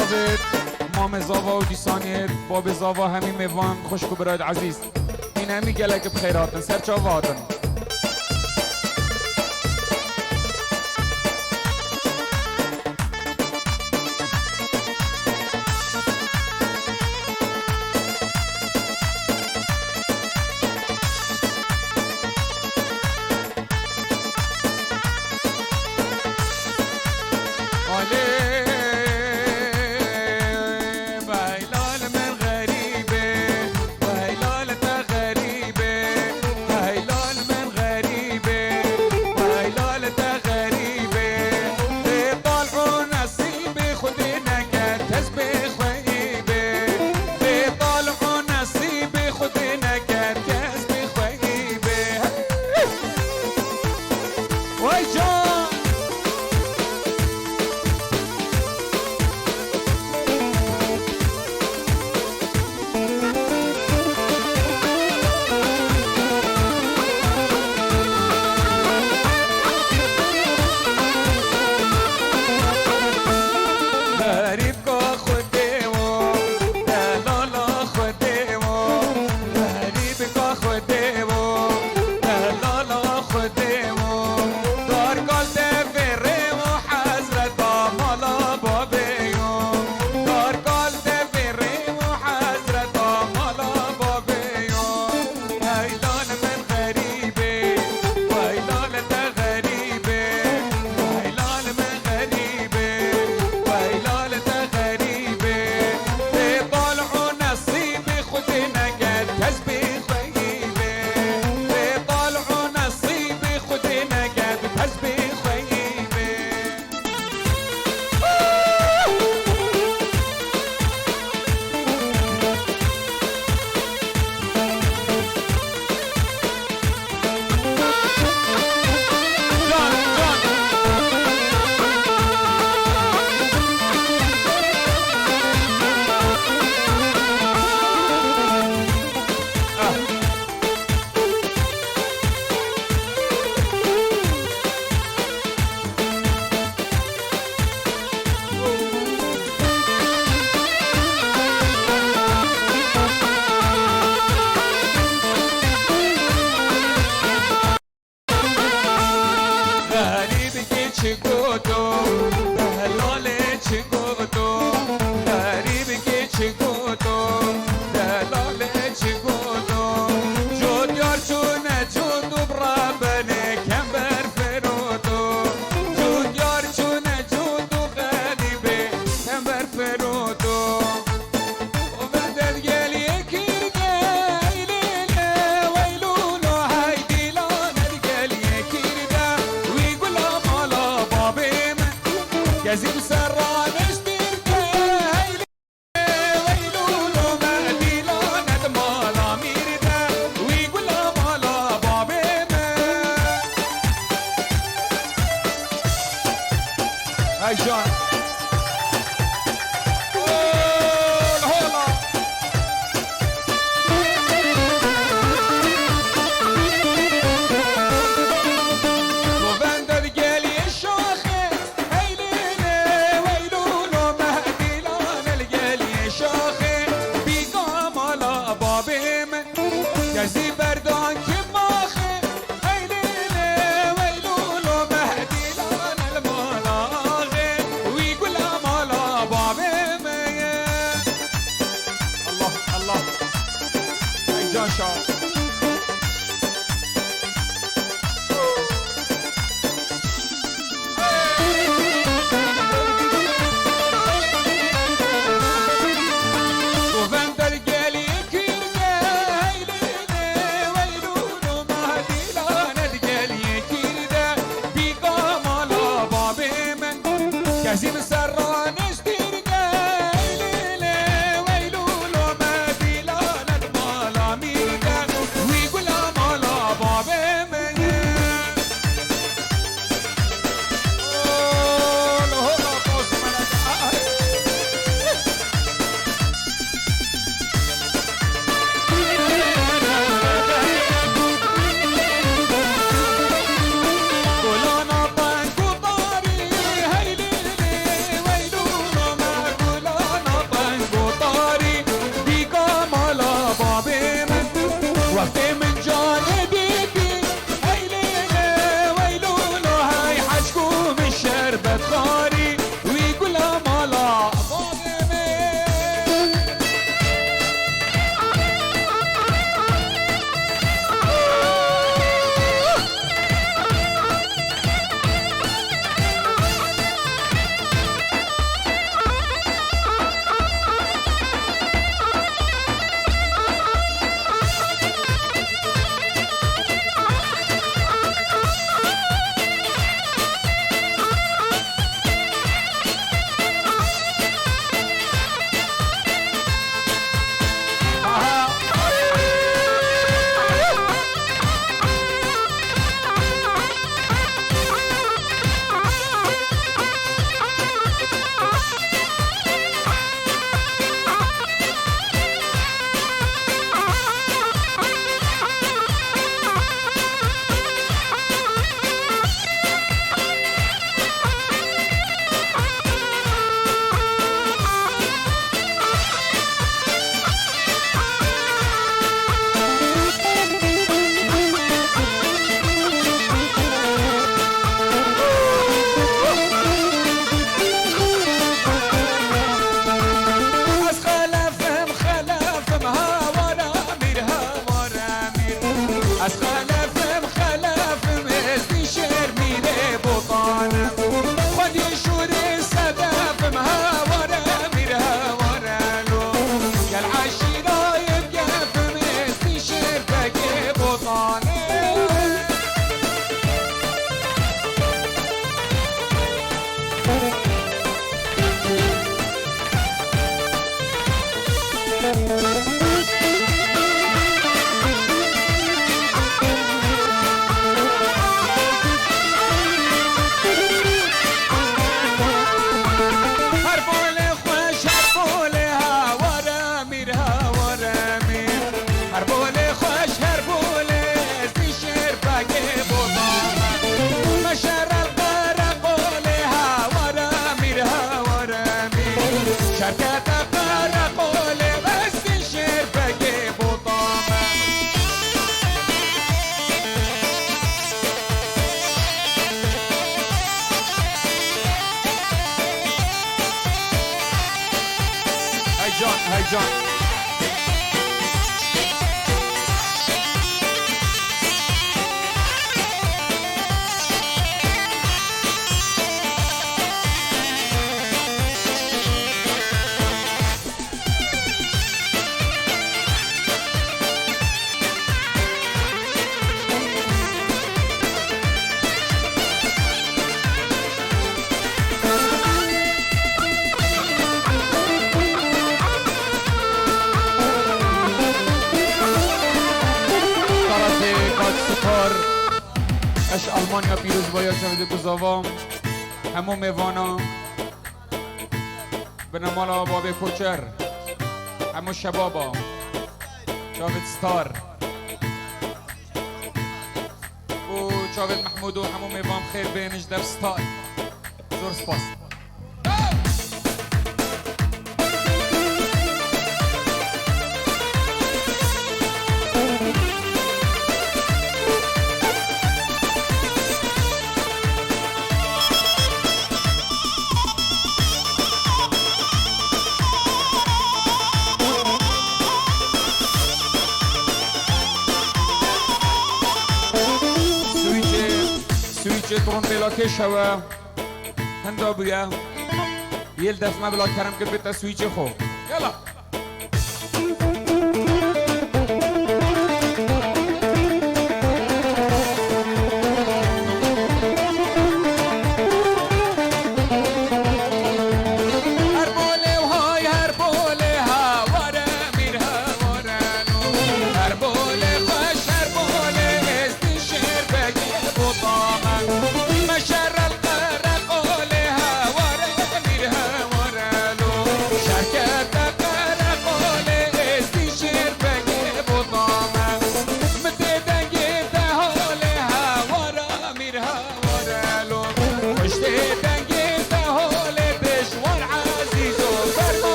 زاوید مام زاوا و دیسانیت باب زاوا همین میوان خوشکو براد عزیز این همی گلک بخیراتن سرچا وادن هیجان هیجان اش آلمانیا پیروز باید شده گذاوام همون میوانا به نمالا باب کوچر همون شبابا جاوید ستار و جاوید محمود و همون میوان خیر بینش در ستار زور سپاس ترون بلا کشوا هندا بیا یل دفع ما بلا کرم که بیتا سویچ خو یلا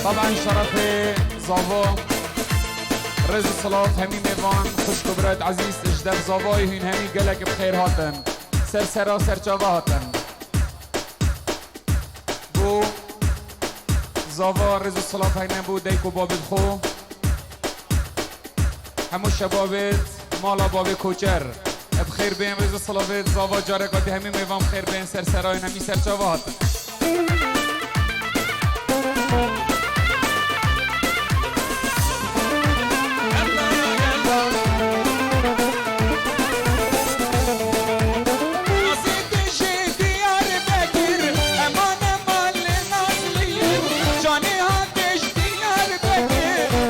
طبعا شرف زاوا رز صلاة همي میوان خوشکو براد عزیز اجدر زاوای هین همي گلک بخیر هاتن سر سرا سر چاوا هاتن بو زاوا رز صلاة هینه بو دیکو بابد خو همو شبابت مالا باب کوچر بخیر بین رز صلاة زاوا جارکاتی همي میوان بخیر بین سر سرای همي سر چاوا هاتن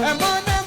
Aman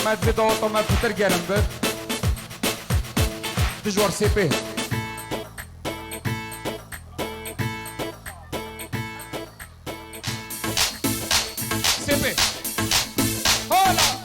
ما تبدا اوتو ما فتر گرم بد تجوار سيبي سيبي هولا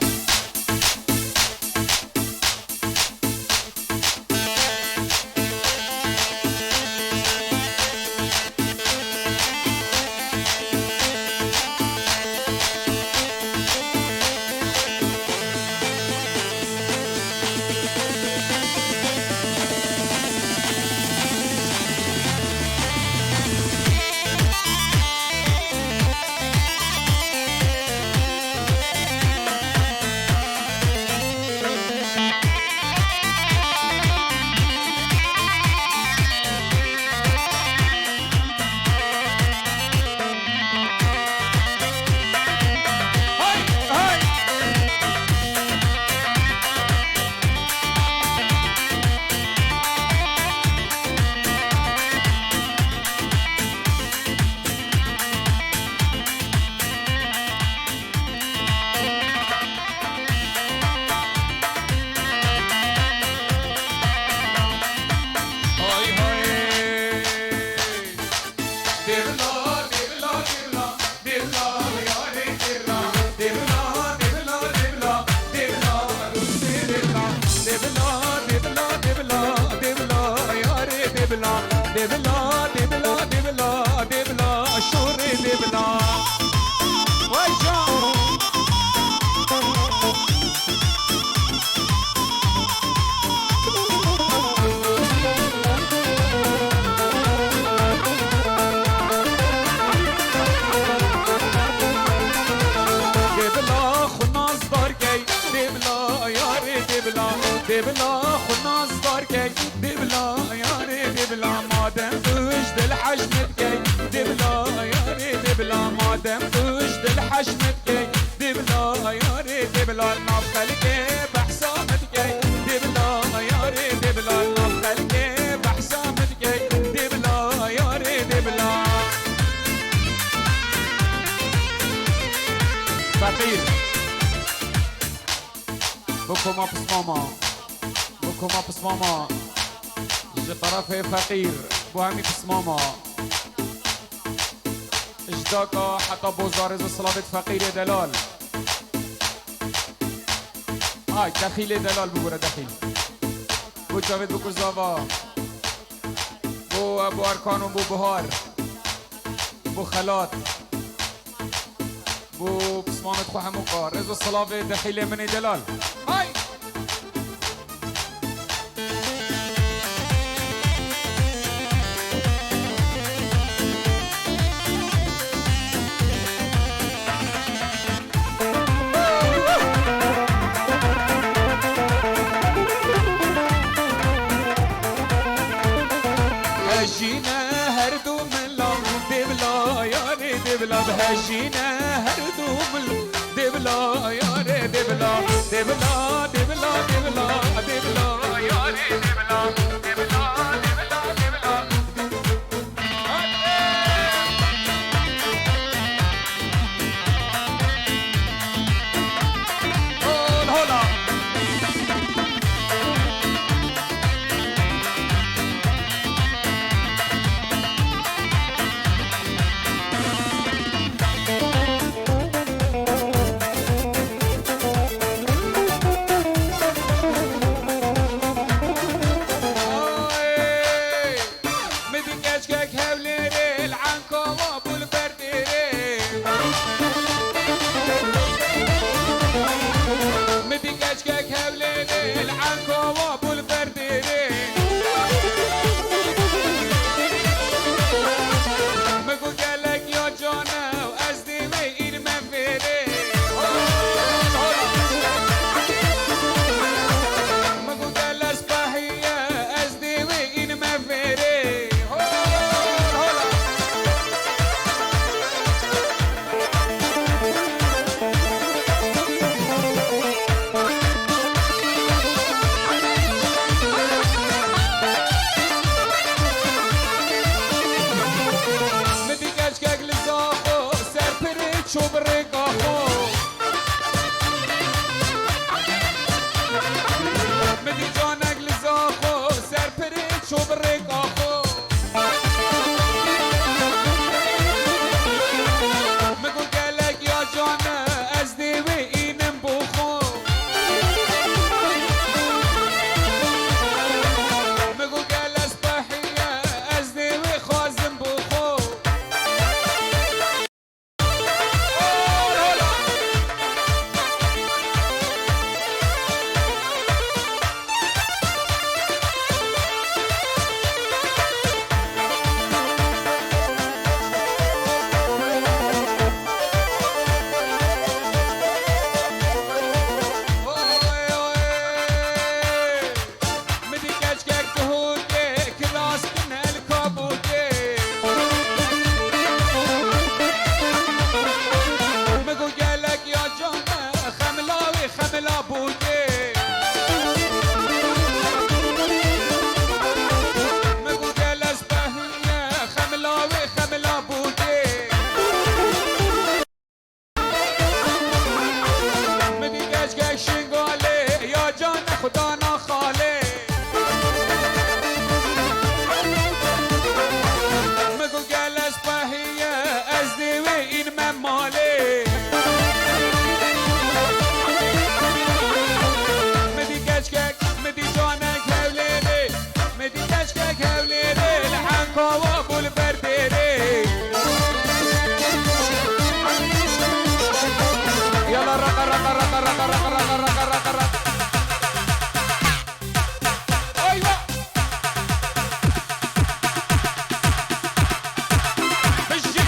دبلا خناس داركي دبلا ياري دبلا مادام توش دل حشمتكي دبلا ياري دبلا مادام توش دل حشمتكي دبلا ياري دبلا نفخلكي بحسامتكي دبلا ياري دبلا نفخلكي بحسامتكي دبلا ياري دبلا فقير بكو ما بس ماما بكو ما بس ماما جي طرفي فقير بو همي بس ماما اجداكا حتى بوزارز الصلابة فقير دلال هاي دخيل دلال ببورا دخيل بو جاوید بو كزاوا بو ابو اركان و بو بهار بو خلات بو بسمامت خو همو قار رز الصلابة دخيل من دلال هاي هجينا هردو ملا دبلا ياري دبلا بهجينا هردو ملا دبلا ياري دبلا دبلا دبلا دبلا دبلا ياري دبلا دبلا دبلا دبلا هولا بودی مگو گل از بهونه خملا بودی مدی گشگش شنگاله یا جان خدا نخاله مگو گل از بهیه از دیوه این مماله مدی جانک هولیره مدی گشگک هولیره لحنکا و بول بردیره يلا رقا رقا رقا رقا رقا رقا رقا رقا رقا ايوه مشي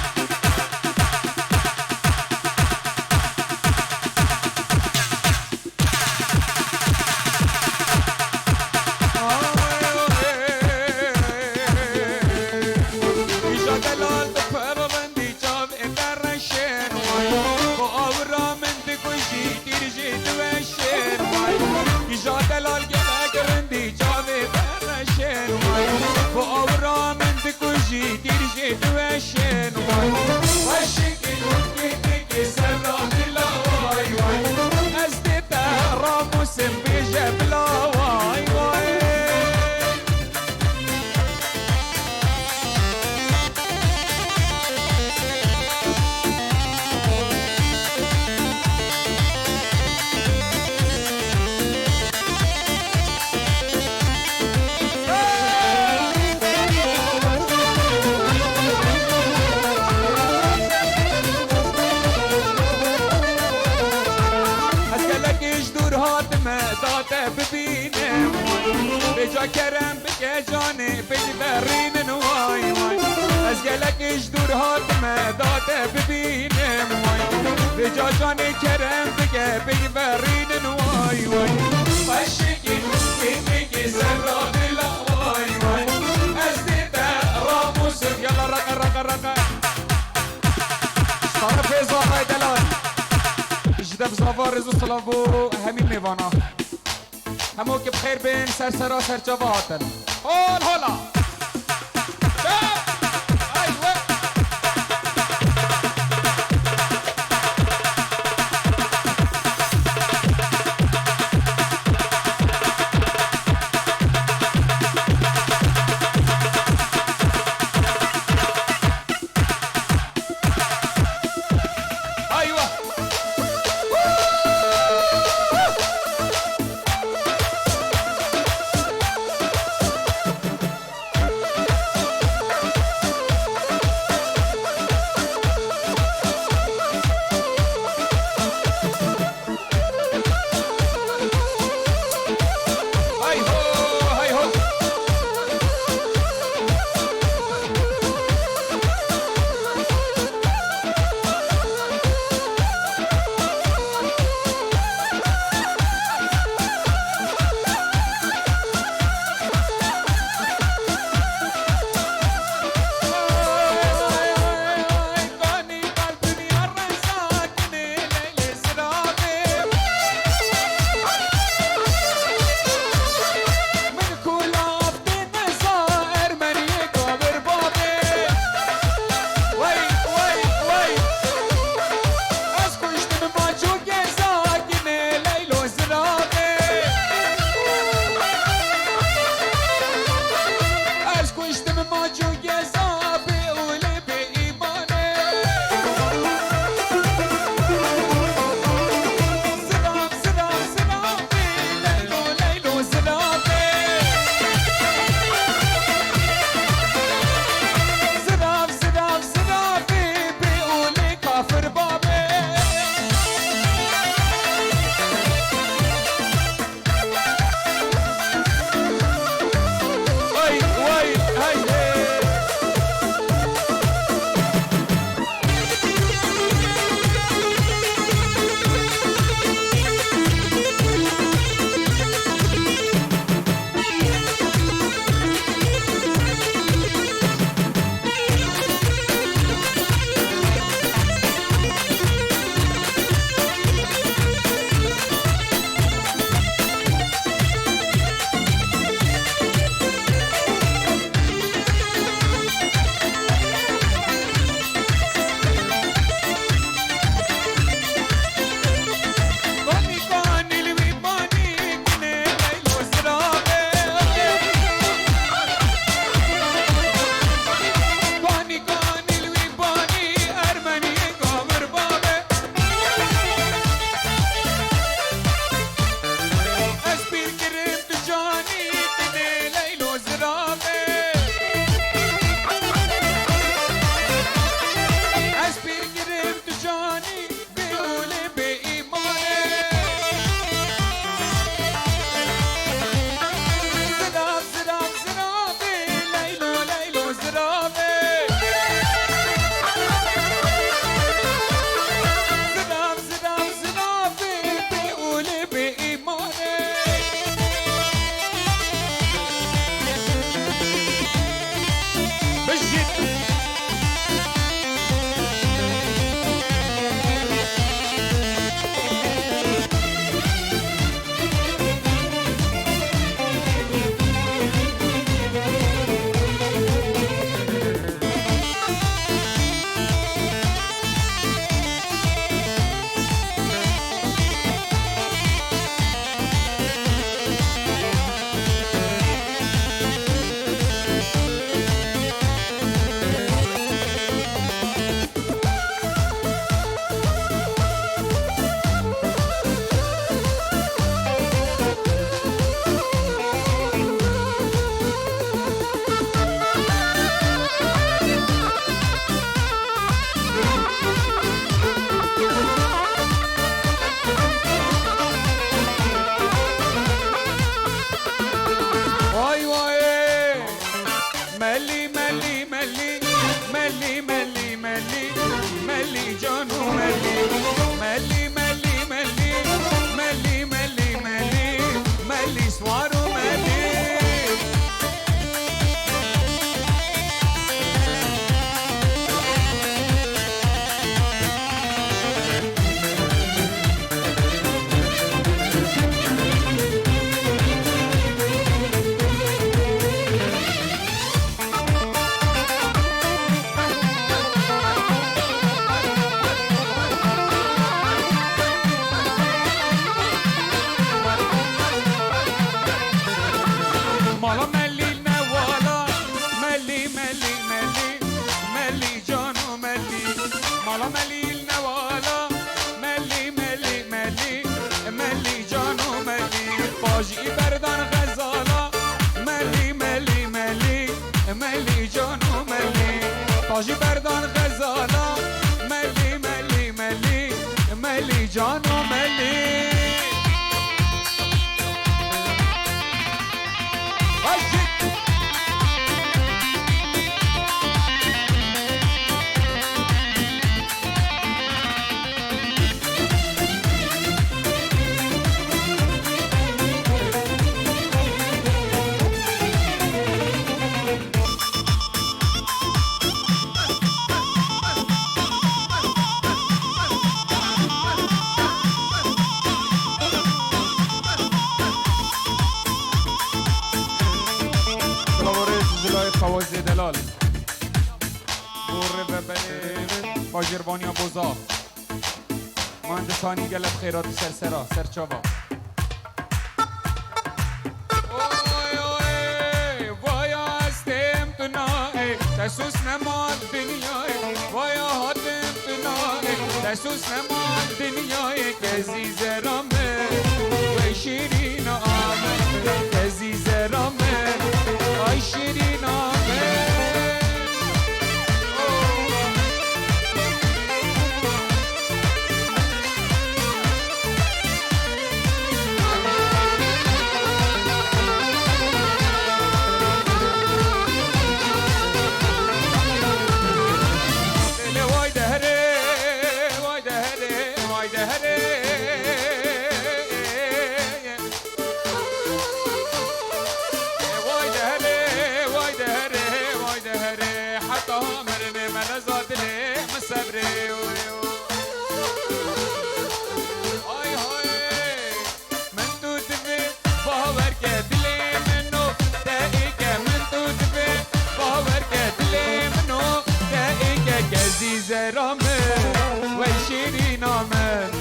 يجا دلال تفرغن دي جاب ادرشن وأورا من دكوشي ترجي توشن يجا دلال جبك رندي جاب ادرشن وأورا من دكوشي ترجي توشن وشكي وكيتك سرع لا واي واي أزدت راموس بجبلا واي واي داده ببینم بجا کرم بگه جانه بجبرین وای وای از گلکش دور هاتمه داده ببینم وای بجا جانه کرم بگه بجبرین وای وای بشگی بگی سر دلا وای وای از دیده راموس یلا رقا رقا رقا طرف زاهای دلال جدب زاوار رزو صلابو همین میوانا همو که بخیر بین سرسرا سرچاوه هاتن هول هولا ایوه ملي ملي ملي ملي ملي ملي ملي سوار وملي مالا ملي نوالا ملي ملي ملي ملي جانو ملي مالا ملي نوالا ملي ملي ملي ملي جانو ملي باجي بردان غزالا ملي ملي ملي ملي جانو ملي باجي بردان غزالا ملي ملي ملي ملي جانو ملي خوازی دلال بوره و با جربانیا بوزا مهندسانی گلب خیرات سرسرا سرچاوا وایا استیم تنای تسوس نماد دنیای وایا هاتم تنای تسوس نماد دنیای کزی زرامه و شیرین آمه کزی زرامه آی شیرین آمه زرامه و شیرین آمد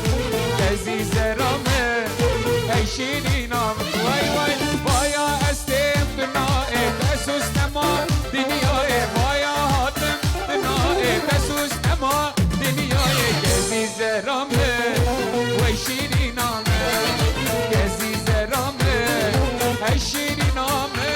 کزی زرامه ای شیرین آمد وای وای وایا استیم دنای تسوس نما دنیای وایا هاتم دنای تسوس نما دنیای کزی زرامه و شیرین آمد کزی زرامه ای شیرین آمد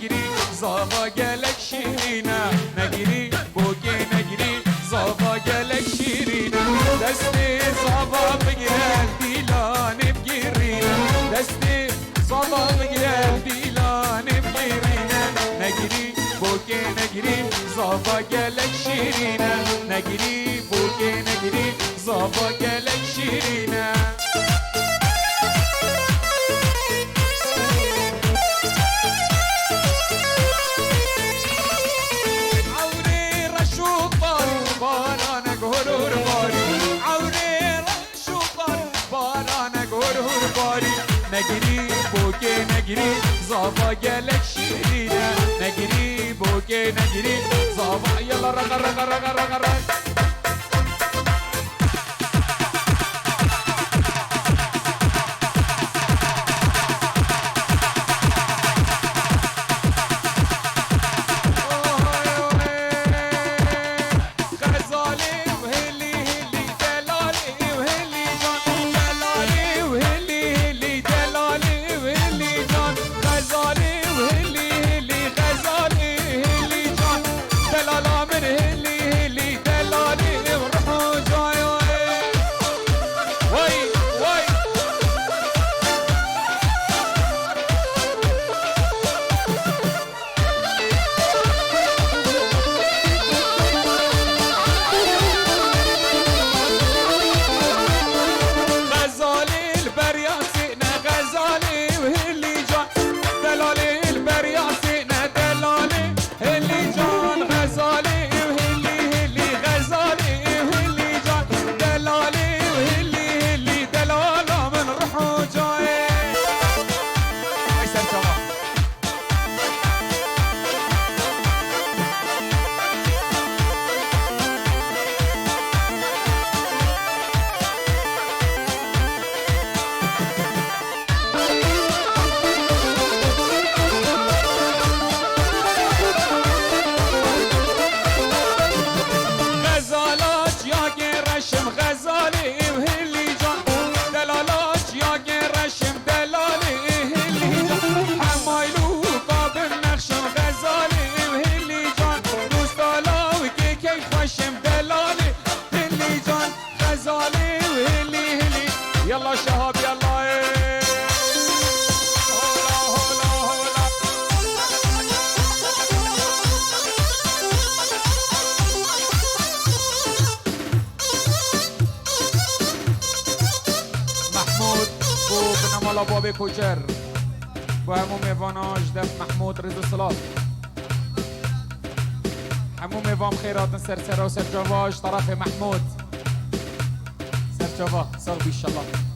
نگیری زاوا گلک شیرینه نگیری بوکی نگیری زاوا گلک شیرینه دستی زاوا بگیرن دیلانه بگیرینه دستی زاوا بگیرن دیلانه بگیرینه نگیری بوکی نگیری زاوا گلک شیرینه نگیری بوکی نگیری زاوا گلک شیرینه نگیری بوکه نگیری زاوا گلک شیرینه نگیری بوکه نگیری زاوا یلا رقا رقا رقا رقا رقا هلی هلی دلاله يلا شهاب يلا ايه هولا هولا هولا محمود بو بنمالا بابی کوچر با همون میواناش دف محمود رضا صلاح همون میوام خیرات سر و سر جواش طرف محمود سر جوا سر بیشالله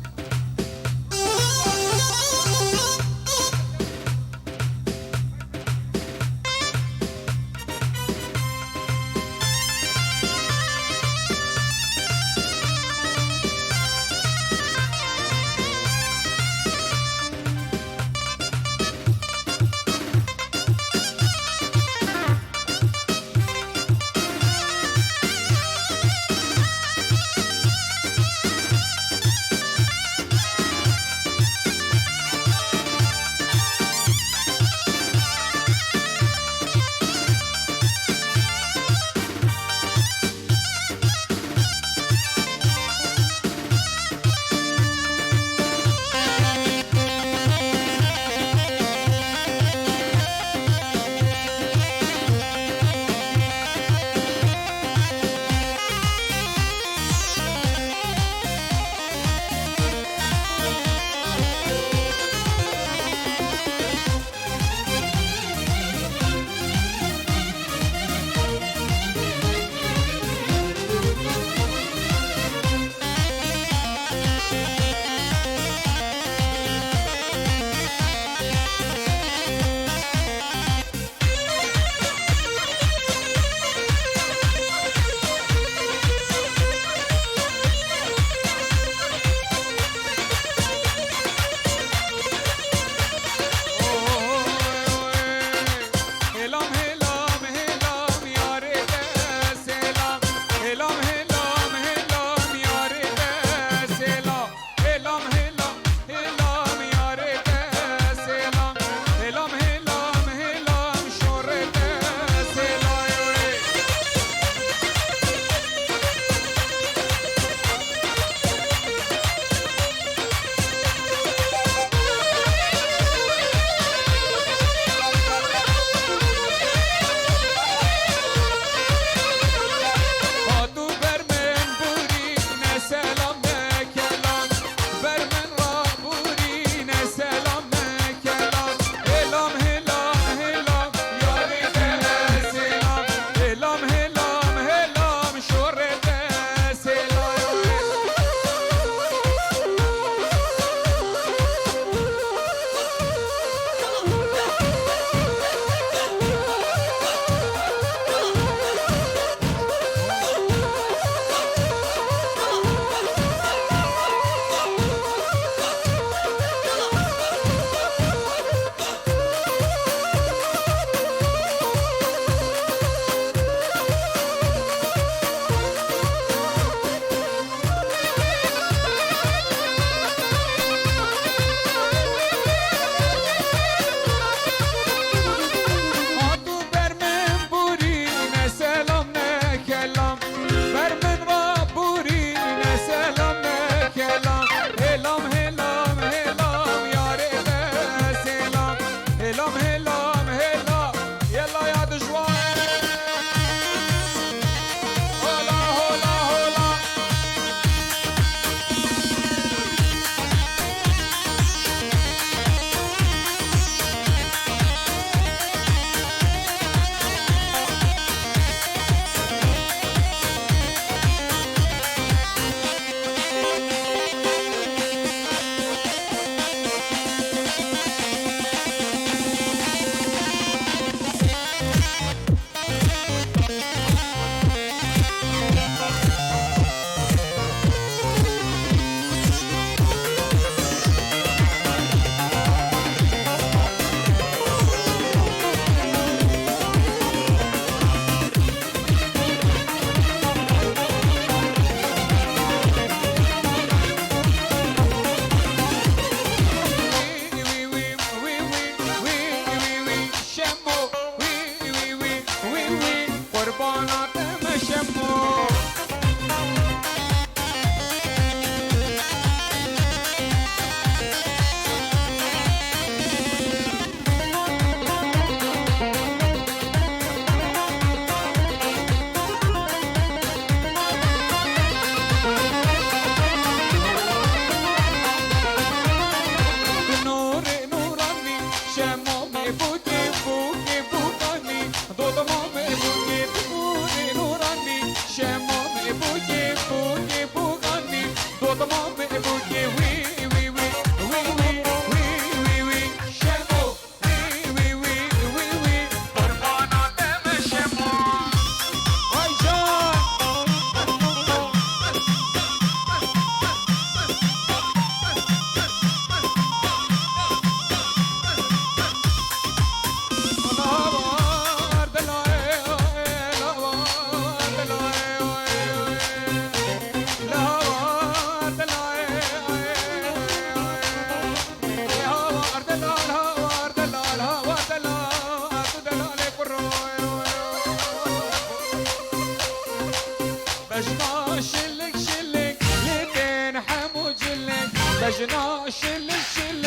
بجنا شل شل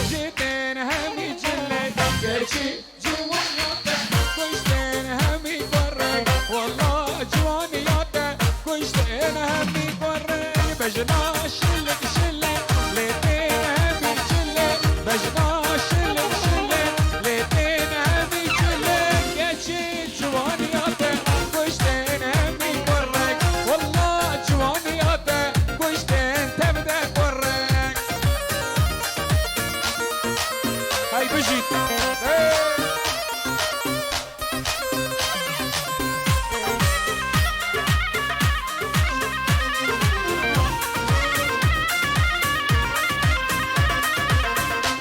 جدين همي جلي كشي جوانياته كشتين همي برك والله جوانياته كشتين همي برك بجنا شل شل ليتين همي جلي بجنا شل شل ليتين همي جلي كشي جوانياته كشتين همي برك والله جوانياته كشتين تبدا برك هاي بجيت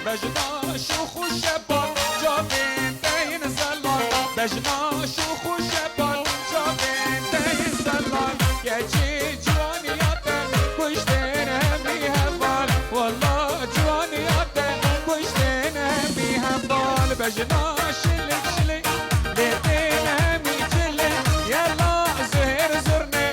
بجنا شوخ وشباب جابين تين زلال بجنا شوخ وشباب جابين تين زلال كشي جوانياته كشتين همي هبال والله جوانياته كشتين همي هبال بجنا شلك شلك ليتين همي جلي يلا زهر زرني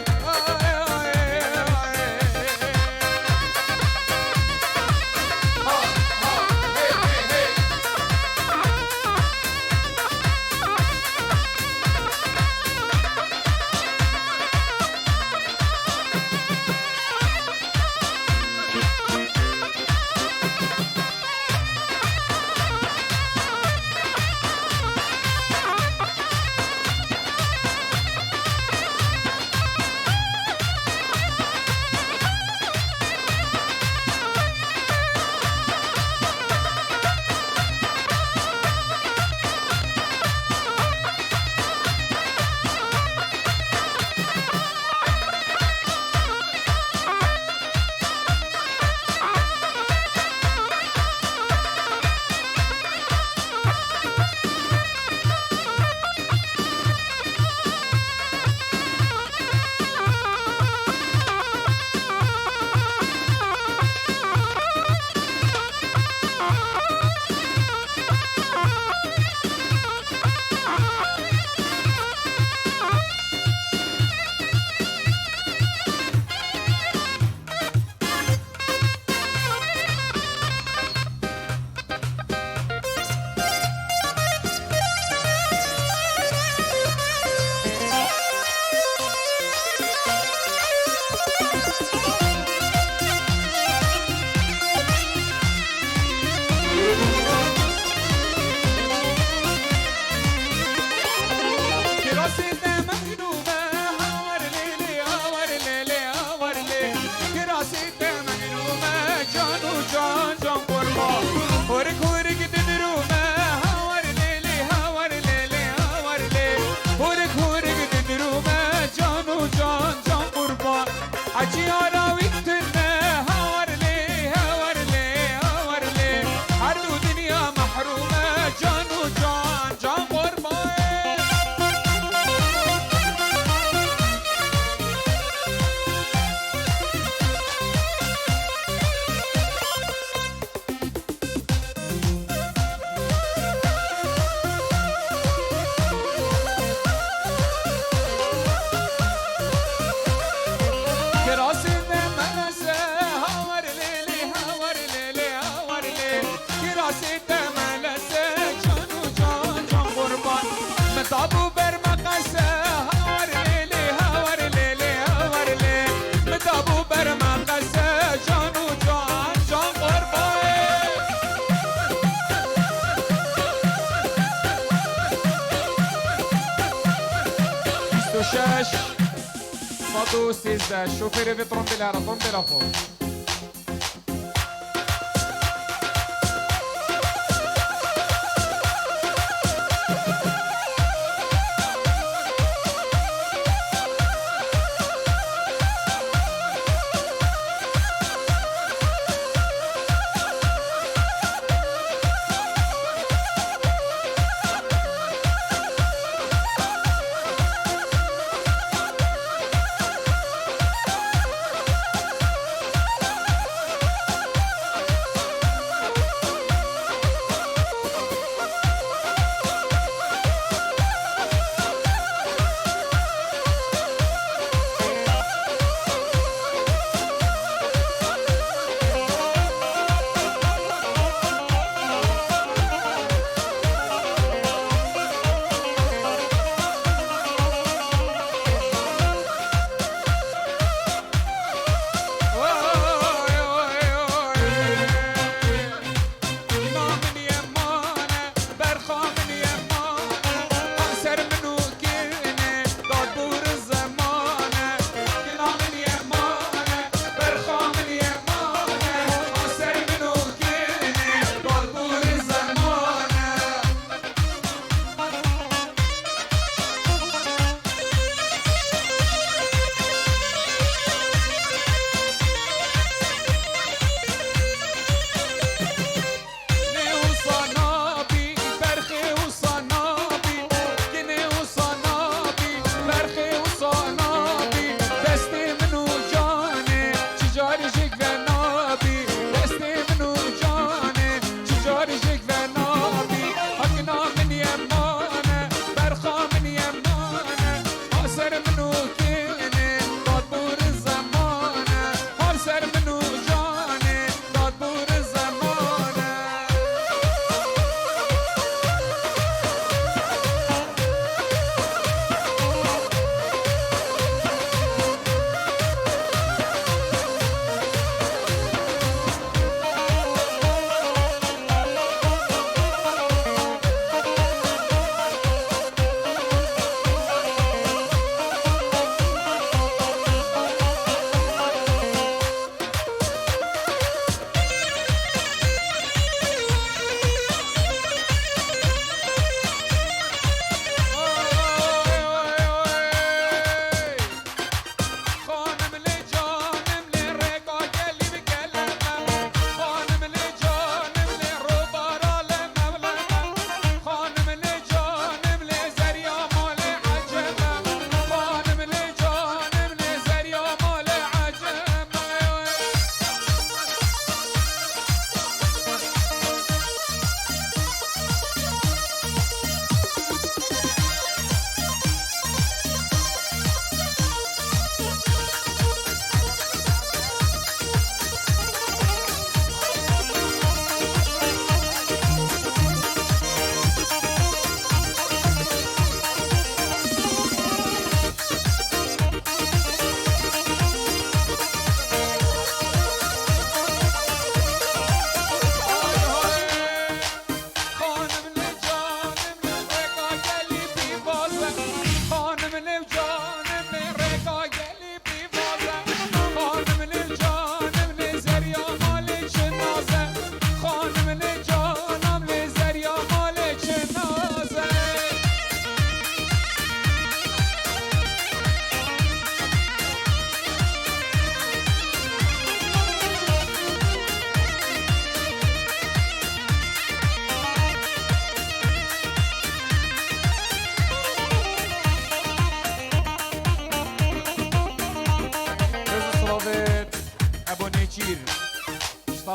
شاش مضو سيزا شوفيري في ترومبيلا فوق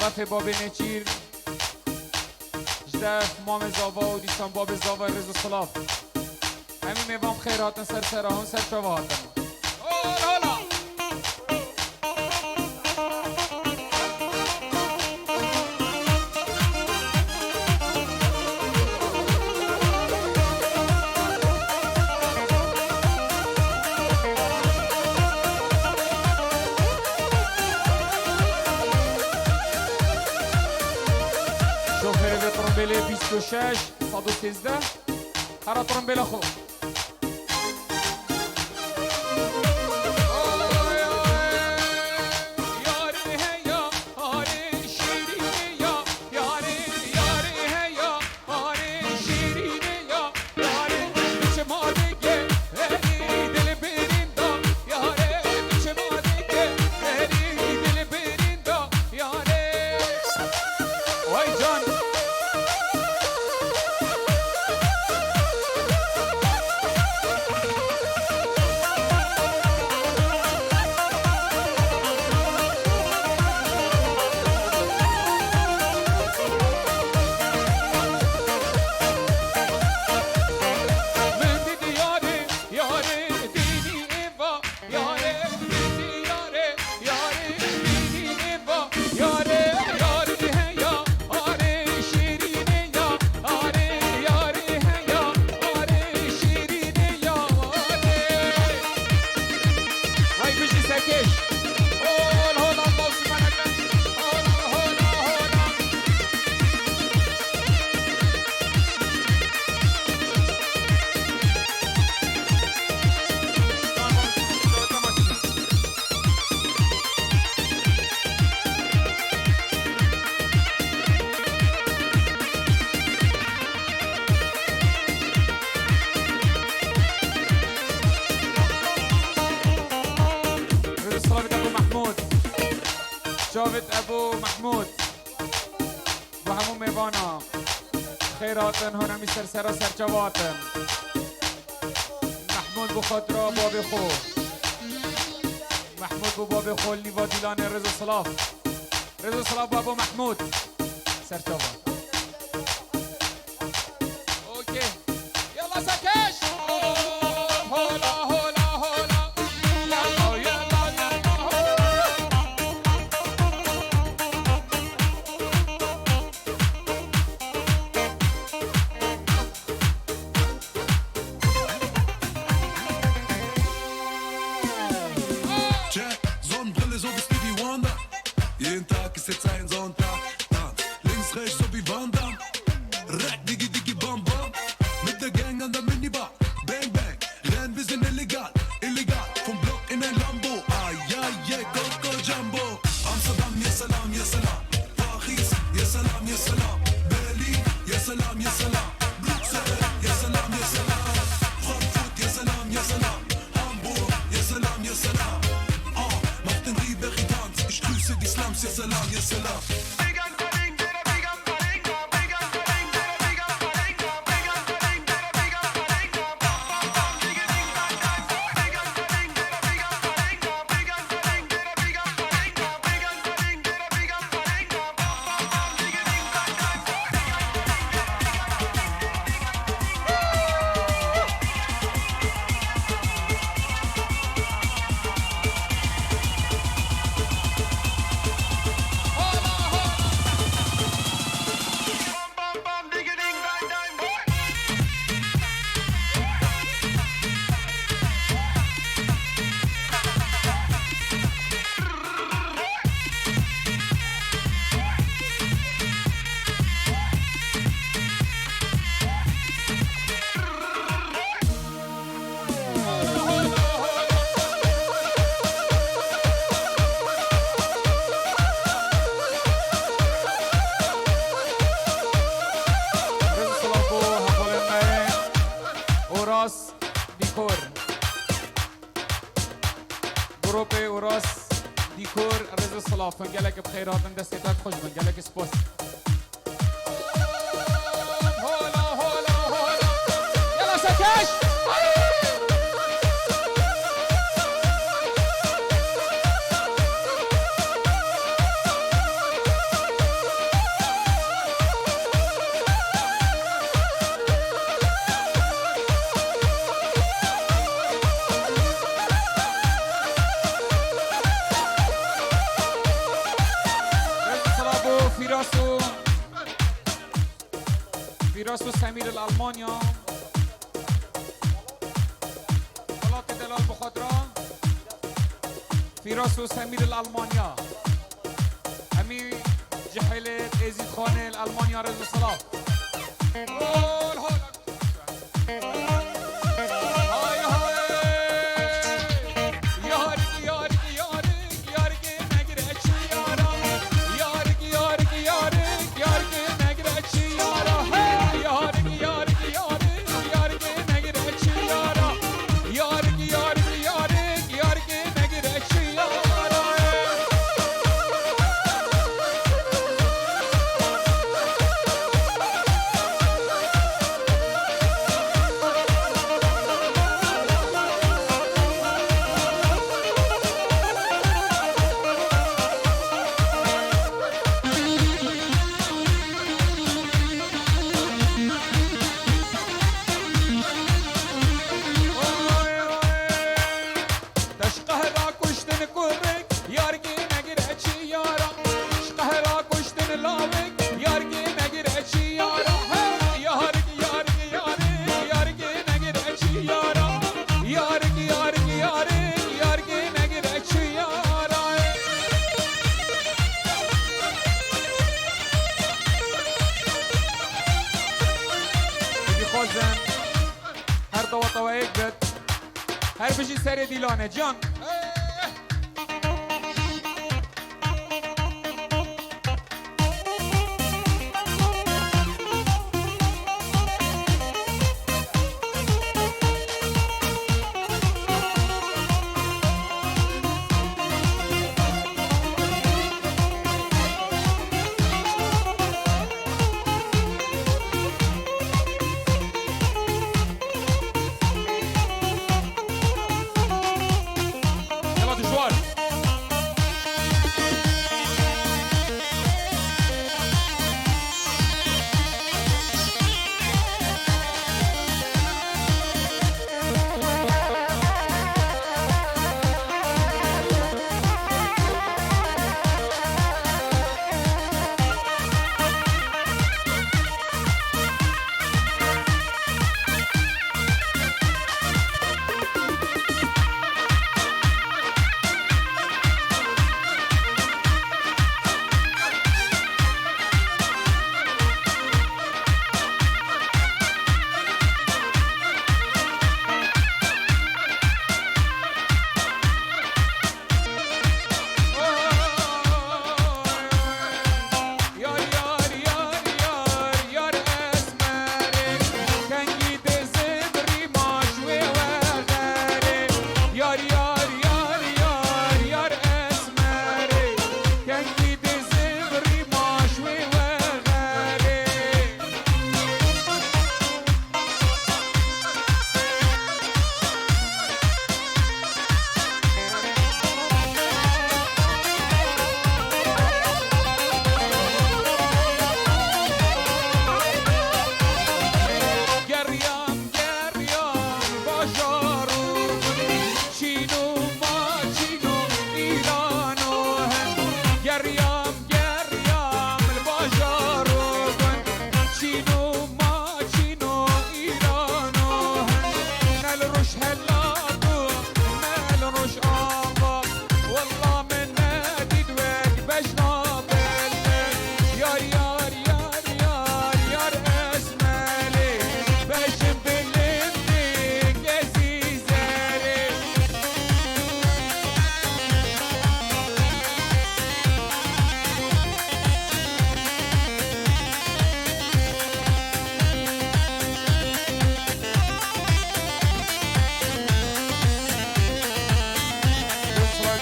طرف باب نچیر جدف مام زاوا و دیستان باب زاوا رز و صلاف همین میوام خیراتن سر سراهون سر چواتن هلا ترمبيلي 26 صادو 13 هرا ترمبيلة خو جاوید ابو محمود و همون میوانا خیراتن هنمی سرسرا سرچواتن محمود بخود را باب خو محمود بو باب خو لیوا دیلان رضا صلاف و ابو محمود سرچوات اوکی یلا سکش Jeden Tag ist jetzt ein Sonntag, Tanz links, rechts so wie Van Damme. Rack, Digi, Digi, Bam, Bam. Mit der Gang an der Minibar, Bang, Bang. Rennen, wir sind illegal, illegal. Vom Block in ein Lambo, ah, ja, yeah, Coco Jumbo. Amsterdam, ja salam, ja salam. Paris, ja salam, ja salam. Berlin, ja salam, ja salam. Bruxelles, ja salam, ja salam. Frankfurt, ja salam, ja salam. Hamburg, ja salam, ja salam. Mach den Rieberg Tanz, ich grüße die Slums, ja salam, ja salam. دیکور گروپ اوراس دیکور رضا صلافن گلک بخیراتن دستیتات خوش بن گلک سپاس هولا هولا هولا یلا سکش سمير الألمانيا طلعت دلال بخضرة فراس سمير الألمانيا أمي جحيلة إزيد خانة الألمانيا رزق صلاة هر دو طوائق بد هر بجي سري ديلانه جان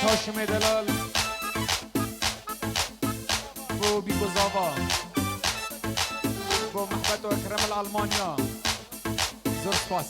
هاشم دلال بو بيبو زافا بو محبت و اکرم الالمانیا زور سپاس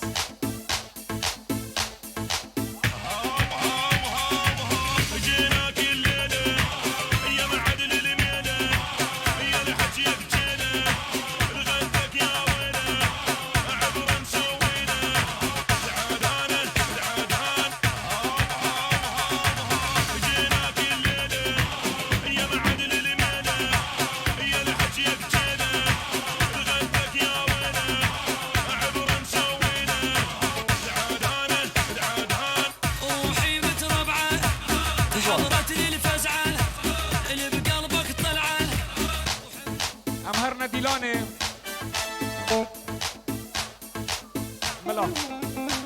يا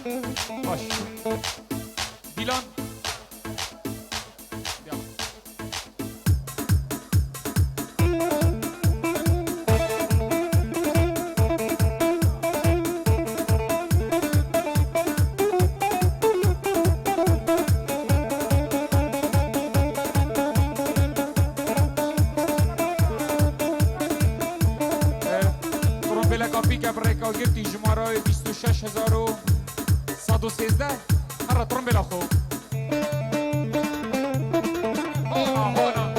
باش دیلان بیا. ترومبیل کافی که بریکا گرتی جماره 26113 هر ترومبیل خوب هونا هونا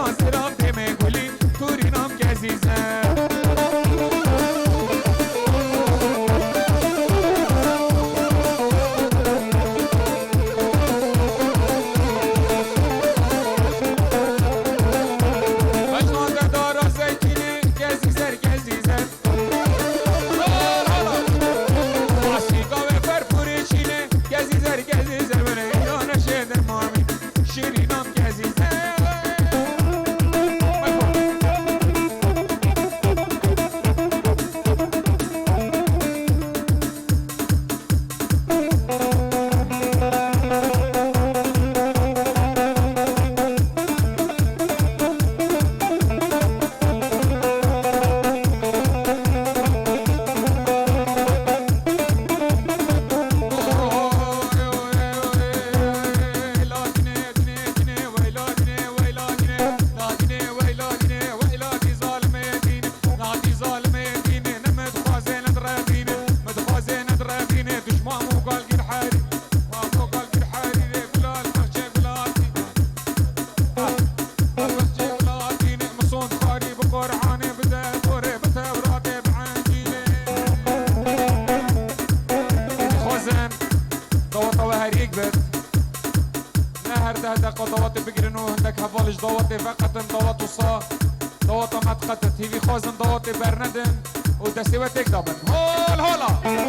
حاضرم دمه گلی تورینام گزیزه ضوات بقرنو هندك هفالش ضوات فقط ضوات وصا ضوات ما تقطت هيفي خوزن ضوات برندن ودسيوتك دابن هول هولا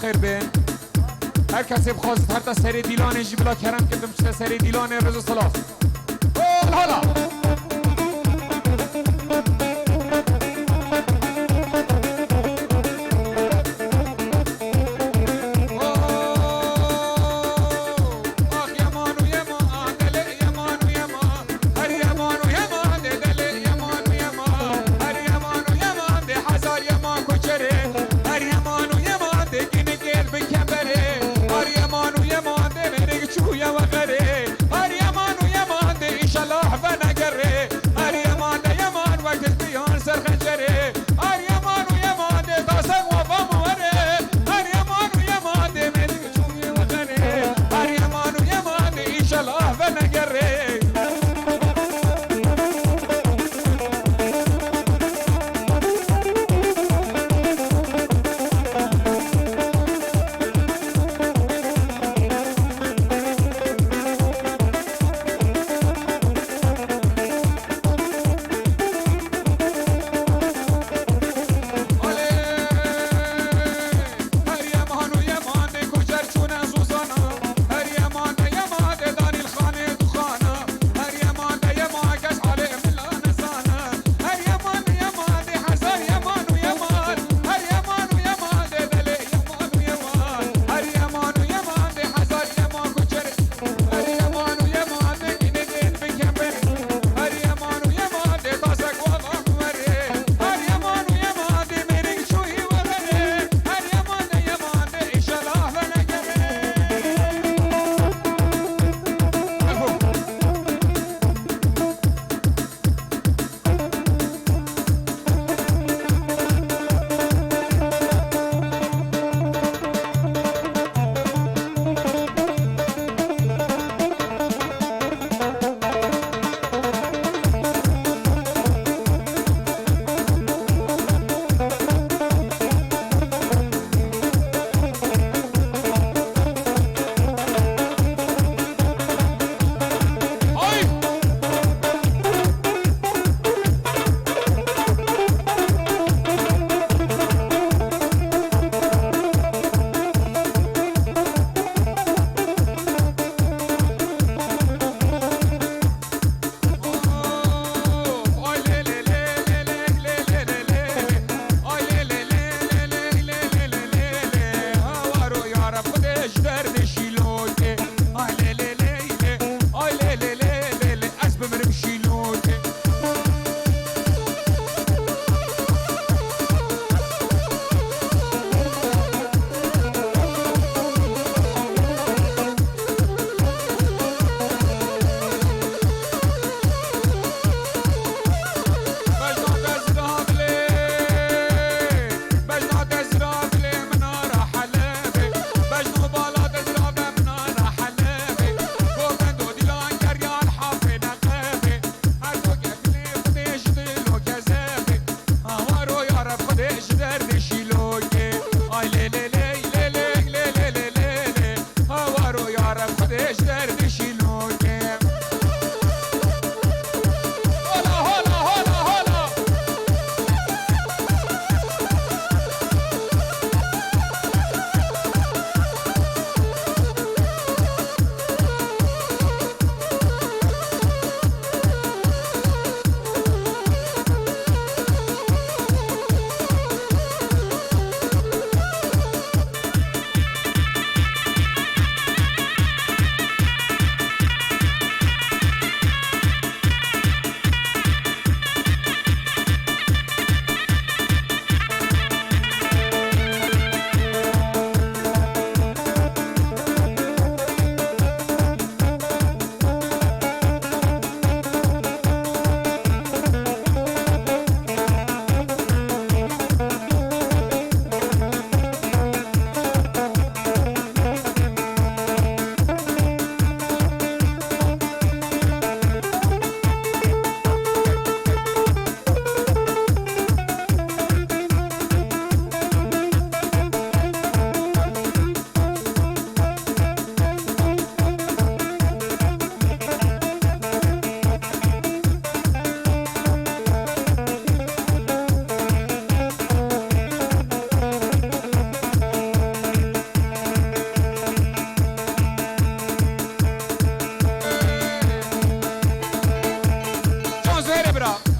خیر بین هر کسی بخواست هر تا سری دیلانه جی بلا کرم کردم سری دیلانه رضا صلاح حالا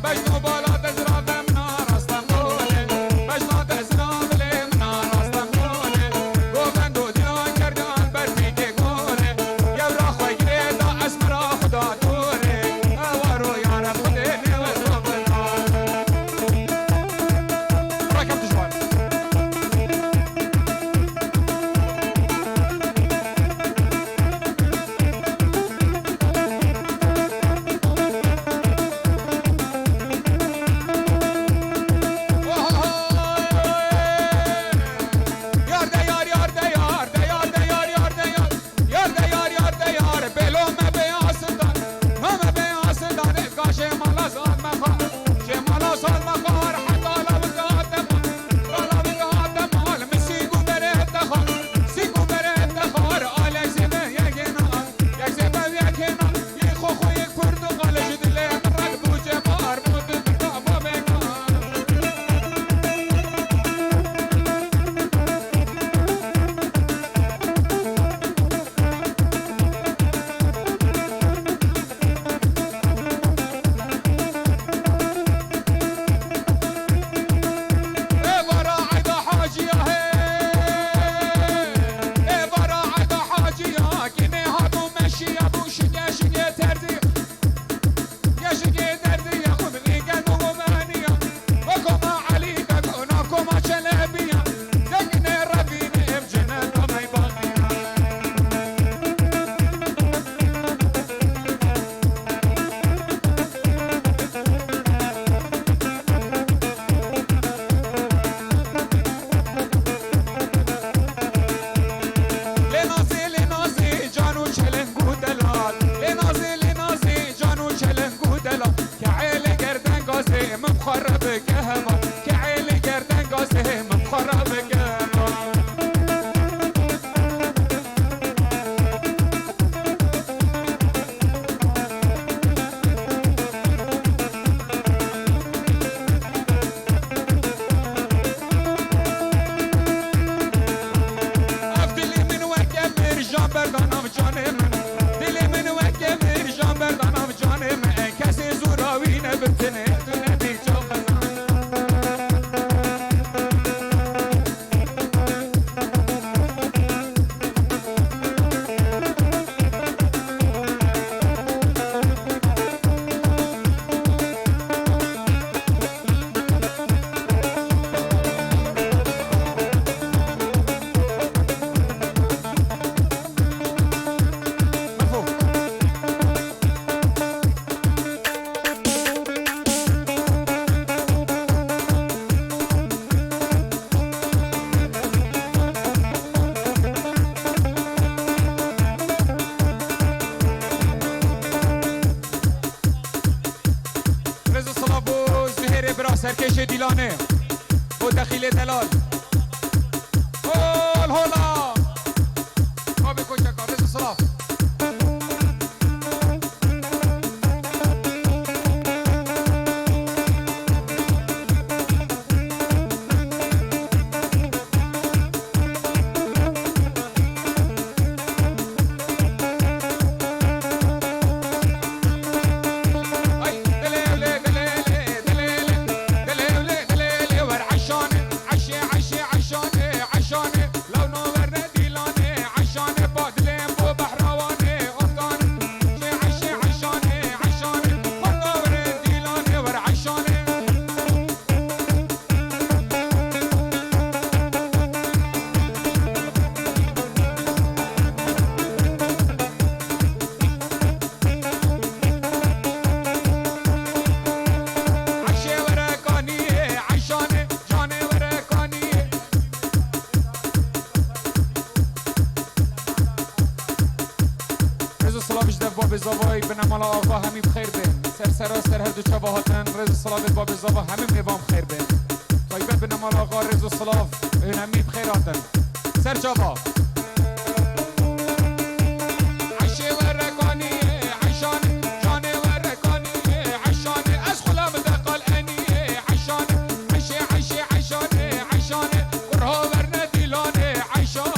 بجنو بالا دزرا دمنا راستم گونه بجنو دزرا دلمنا راستم گونه گوبندو دیان کردان بر پیک گونه یورا خوی گریدا اسمرا خدا دوره اوارو یارم خده نیوز بابنا راکم دشوار مخرب كهما كعيل قردن قاسم مخرب كهما افدلي من وكم رجال بردانم جانم دلي من وكم رجال بردانم جانم كسي زوراوين ببتنه سرکش دیلانه و دخیل دلال هول هولا خواب کوچکا رز صلاف باب زاوای به نمال آقا همین بخیر بین سر هر دو چابا هاتن رز صلاف باب زاوا همین میوام خیر بین طایبه به نمال آقا رز صلاف همین بخیر هاتن سر چابا عشه و رکانی عشان جان و رکانی عشان از خلام دقال انی عشان عشه عشان قرها ورن دیلان عشان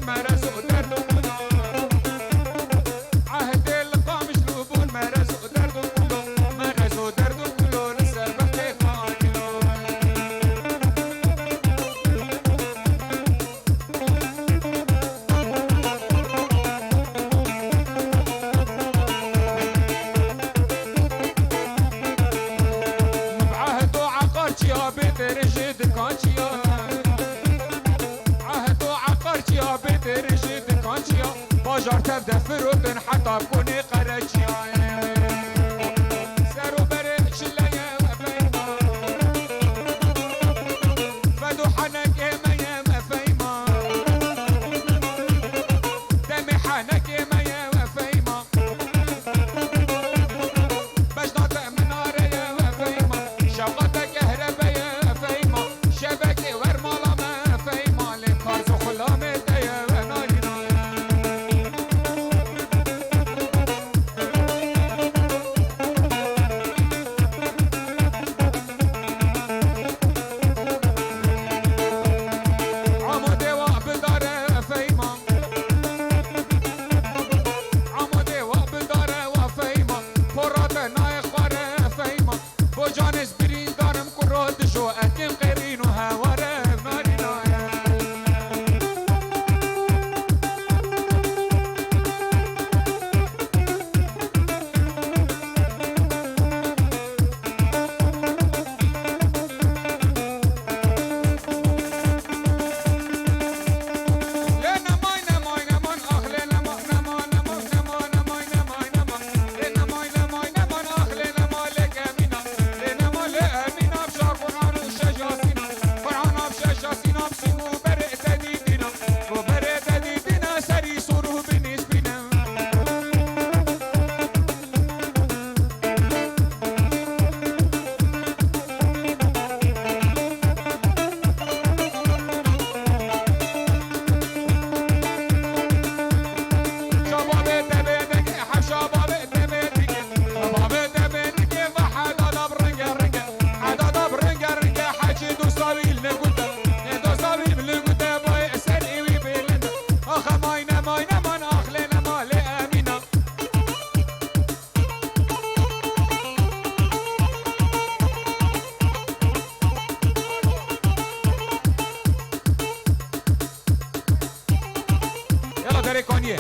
مرز و درد و کلا عهد القا مشلوبون مرز و درد و کلا مرز و درد و کلا لسر بخت خانلو بعهد و عقار چیا بترشد کانچیا عهد و عقار چیا بترشد کانچیا باجار تبدأ فرودن حتى بكوني قرچیا سرو بره شلية وفيما فدو حنك إما يا وفيما دمي حنك إما يا وفيما بجنات منار يا وفيما شوقتك كهربا يا وفيما شبكة ورمالة ما وفيما للكارز وخلامة يا ونالينا عمودي وابدار وفيما عمودي وابدار وفيما فرات ناي خوار وفيما بوجانس برين دارم كرود شو أكيم قرين وهوار نارينا لنا ماينا ماينا من أخلنا مانا مانا مانا مانا ماينا ماينا لنا ماينا ماينا من أخلنا مالك أمينا لنا مالك أمينا بشار قرآن وشجاسينا قرآن وشجاسينا بسيبو برئ تديدنا وبرئ تديدنا سري صوره بالنسبنا شباب تبينك حب شباب تبينك شباب تبينك فحدا دب رنجة رنجة حدا دب رنجة رنجة حاجي دو صابيل نقولتا دو صابيل نقولتا باي أسر إيوي بيلندا أخا ماينا ماينا من أخلنا مالي أمينا يلا داري كونيه